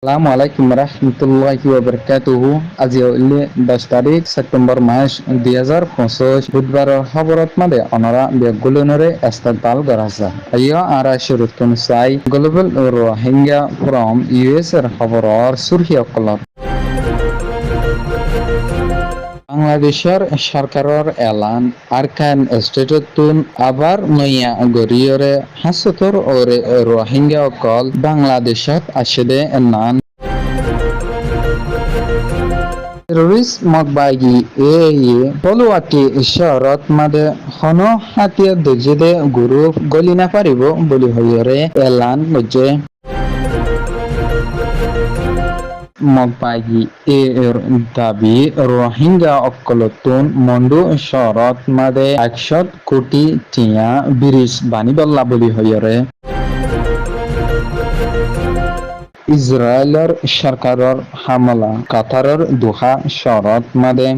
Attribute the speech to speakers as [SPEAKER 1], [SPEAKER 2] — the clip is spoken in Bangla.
[SPEAKER 1] আসসালামু আলাইকুম রহমতুল্লাহি ওয়া বারাকাতুহু। আজি হইলে 10 তারিখ সেপ্টেম্বর মাস 2025 বুধবারের খবরত মাদে অনরা বেগুলনরে ইস্তেকবাল করাছে। আইয়া আরা শুরুতুন সাই গ্লোবাল রোহিঙ্গা ফ্রম ইউএস এর খবরর সুরহিয়া কলর বাংলাদেশের সরকারের এলান আরকান স্টেটতুন আবার নইয়া গরিয়রে হাসতর ওরে রোহিঙ্গা অকল বাংলাদেশত আসেদে নান টেররিস্ট মকবাগি বলুয়াটি শহরত মাদে হন হাতিয়া দজিদে গ্রুপ গলি না পারিব বলি হইরে এলান বুঝে মকবাগি এর দাবি রোহিঙ্গা অকলতুন মন্ডু শহরত মাদে 100 কোটি টিয়া ব্রিজ বানিবল্লা বলি হইরে ইসরায়েলের সরকারের হামলা কাতারের দোহা শহরত মাদে